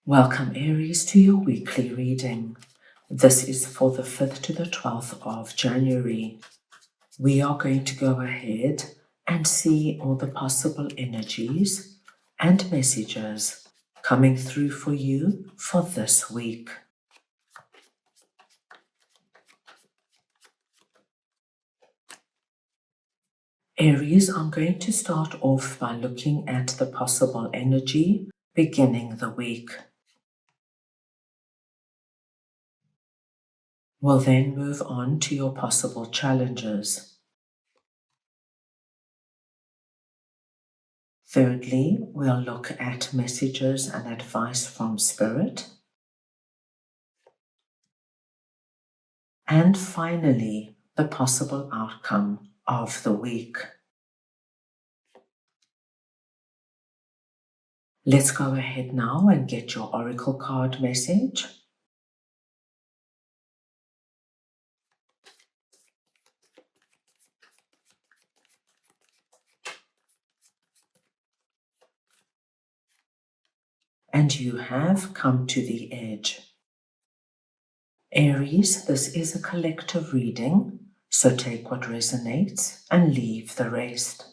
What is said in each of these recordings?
Welcome, Aries, to your weekly reading. This is for the 5th to the 12th of January. We are going to go ahead and see all the possible energies and messages coming through for you for this week. Aries, I'm going to start off by looking at the possible energy beginning the week. We'll then move on to your possible challenges. Thirdly, we'll look at messages and advice from Spirit. And finally, the possible outcome of the week. Let's go ahead now and get your oracle card message. And you have come to the edge. Aries, this is a collective reading, so take what resonates and leave the rest.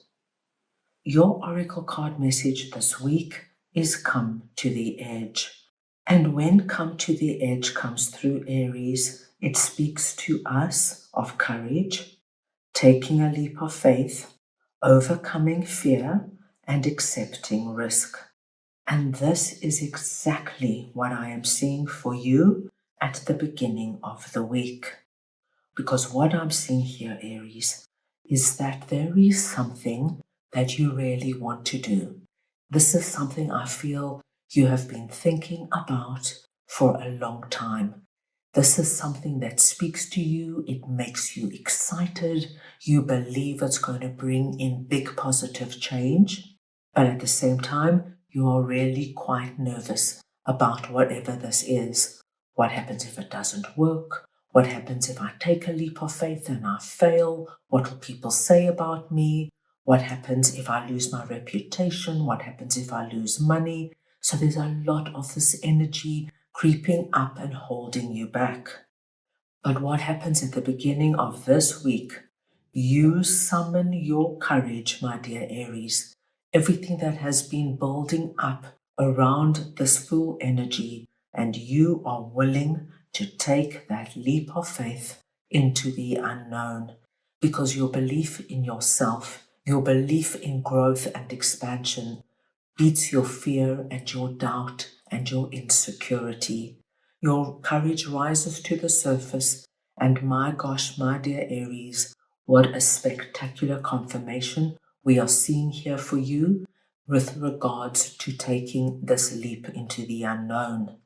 Your oracle card message this week is come to the edge. And when come to the edge comes through Aries, it speaks to us of courage, taking a leap of faith, overcoming fear, and accepting risk. And this is exactly what I am seeing for you at the beginning of the week. Because what I'm seeing here, Aries, is that there is something that you really want to do. This is something I feel you have been thinking about for a long time. This is something that speaks to you. It makes you excited. You believe it's going to bring in big positive change. But at the same time, you are really quite nervous about whatever this is. What happens if it doesn't work? What happens if I take a leap of faith and I fail? What will people say about me? What happens if I lose my reputation? What happens if I lose money? So there's a lot of this energy creeping up and holding you back. But what happens at the beginning of this week? You summon your courage, my dear Aries. Everything that has been building up around this full energy, and you are willing to take that leap of faith into the unknown, because your belief in yourself, your belief in growth and expansion beats your fear and your doubt and your insecurity. Your courage rises to the surface, and my gosh, my dear Aries, what a spectacular confirmation we are seeing here for you with regards to taking this leap into the unknown.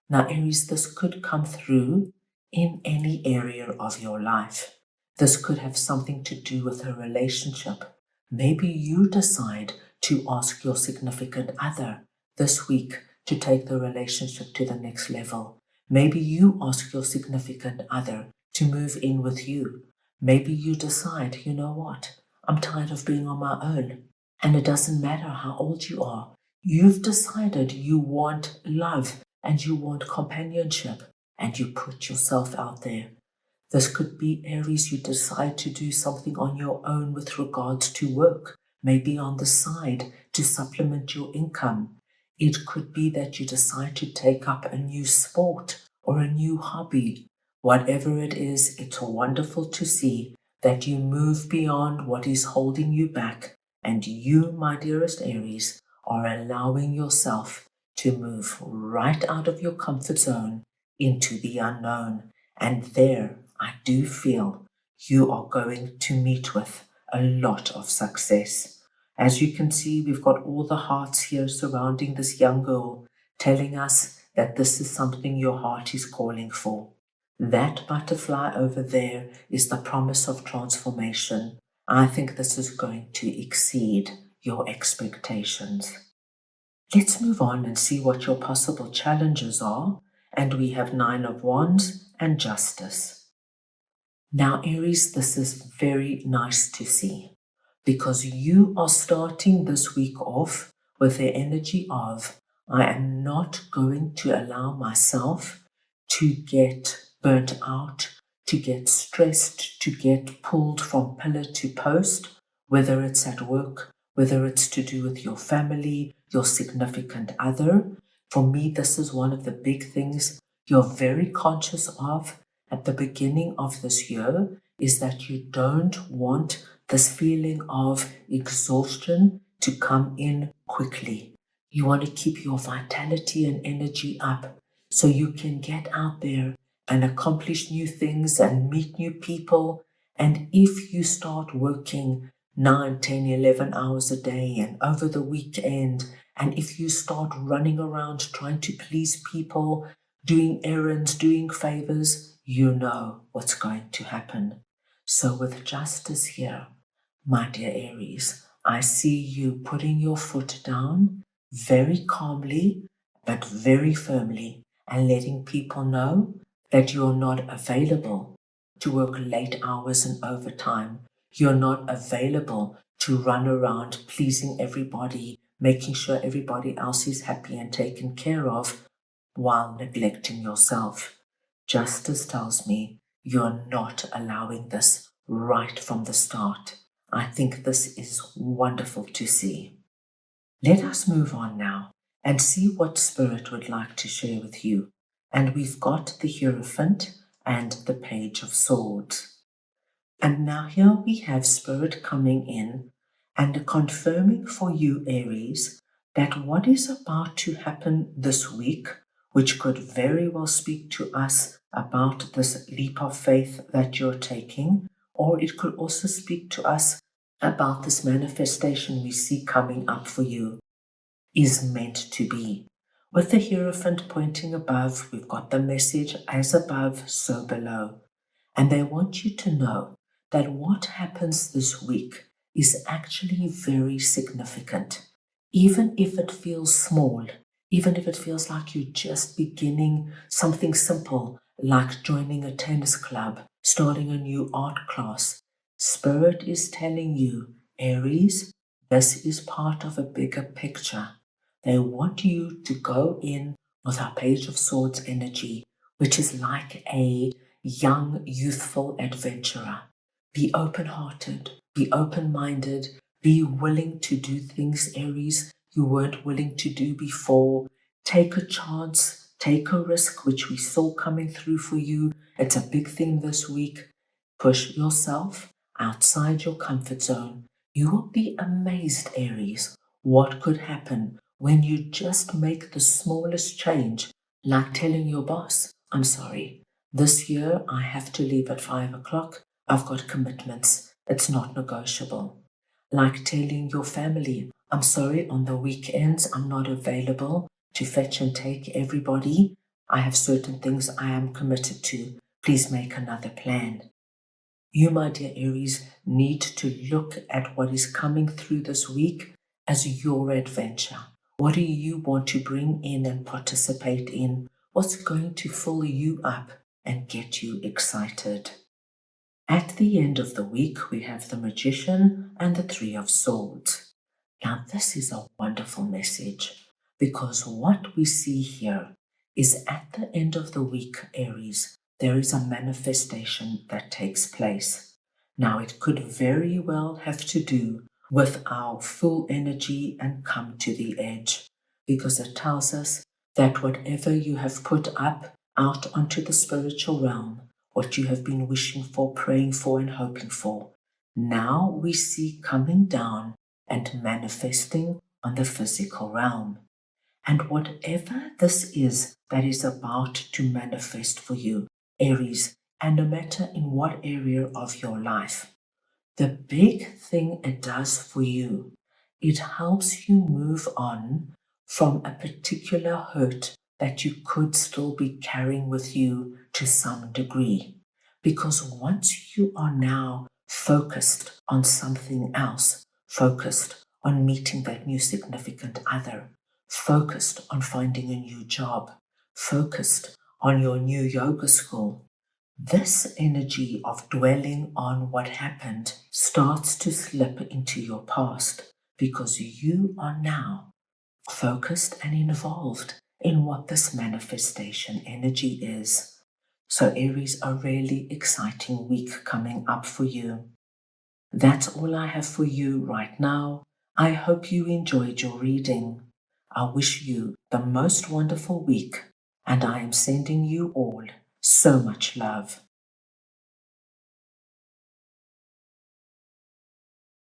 Now, Aries, this could come through in any area of your life. This could have something to do with a relationship. Maybe you decide to ask your significant other this week to take the relationship to the next level. Maybe you ask your significant other to move in with you. Maybe you decide, you know what, I'm tired of being on my own. And it doesn't matter how old you are. You've decided you want love and you want companionship, and you put yourself out there. This could be, Aries, you decide to do something on your own with regards to work, maybe on the side to supplement your income. It could be that you decide to take up a new sport or a new hobby. Whatever it is, it's wonderful to see that you move beyond what is holding you back, and you, my dearest Aries, are allowing yourself to move right out of your comfort zone into the unknown. And there, I do feel you are going to meet with a lot of success. As you can see, we've got all the hearts here surrounding this young girl, telling us that this is something your heart is calling for. That butterfly over there is the promise of transformation. I think this is going to exceed your expectations. Let's move on and see what your possible challenges are. And we have 9 of Wands and Justice. Now, Aries, this is very nice to see, because you are starting this week off with the energy of, I am not going to allow myself to get burnt out, to get stressed, to get pulled from pillar to post, whether it's at work, whether it's to do with your family, your significant other. For me, this is one of the big things you're very conscious of at the beginning of this year, is that you don't want this feeling of exhaustion to come in quickly. You want to keep your vitality and energy up so you can get out there and accomplish new things and meet new people. And if you start working 9, 10, 11 hours a day and over the weekend, and if you start running around trying to please people, doing errands, doing favors, you know what's going to happen. So with justice here, my dear Aries, I see you putting your foot down very calmly but very firmly and letting people know that you're not available to work late hours and overtime. You're not available to run around pleasing everybody, making sure everybody else is happy and taken care of while neglecting yourself. Justice tells me you're not allowing this right from the start. I think this is wonderful to see. Let us move on now and see what Spirit would like to share with you. And we've got the Hierophant and the Page of Swords. And now here we have Spirit coming in and confirming for you, Aries, that what is about to happen this week, which could very well speak to us about this leap of faith that you're taking, or it could also speak to us about this manifestation we see coming up for you, is meant to be. With the Hierophant pointing above, we've got the message as above, so below. And they want you to know that what happens this week is actually very significant. Even if it feels small, even if it feels like you're just beginning something simple, like joining a tennis club, starting a new art class, Spirit is telling you, Aries, this is part of a bigger picture. They want you to go in with our Page of Swords energy, which is like a young, youthful adventurer. Be open-hearted, be open-minded, be willing to do things, Aries, you weren't willing to do before. Take a chance, take a risk, which we saw coming through for you. It's a big thing this week. Push yourself outside your comfort zone. You will be amazed, Aries, what could happen when you just make the smallest change, like telling your boss, I'm sorry, this year I have to leave at 5 o'clock. I've got commitments. It's not negotiable. Like telling your family, I'm sorry, on the weekends I'm not available to fetch and take everybody. I have certain things I am committed to. Please make another plan. You, my dear Aries, need to look at what is coming through this week as your adventure. What do you want to bring in and participate in? What's going to fill you up and get you excited? At the end of the week, we have the Magician and the Three of Swords. Now, this is a wonderful message because what we see here is at the end of the week, Aries, there is a manifestation that takes place. Now, it could very well have to do with our full energy and come to the edge, because it tells us that whatever you have put up out onto the spiritual realm, what you have been wishing for, praying for, and hoping for, now we see coming down and manifesting on the physical realm. And whatever this is that is about to manifest for you, Aries, and no matter in what area of your life, the big thing it does for you, it helps you move on from a particular hurt that you could still be carrying with you to some degree. Because once you are now focused on something else, focused on meeting that new significant other, focused on finding a new job, focused on your new yoga school, this energy of dwelling on what happened starts to slip into your past because you are now focused and involved in what this manifestation energy is. So Aries, a really exciting week coming up for you. That's all I have for you right now. I hope you enjoyed your reading. I wish you the most wonderful week, and I am sending you all so much love.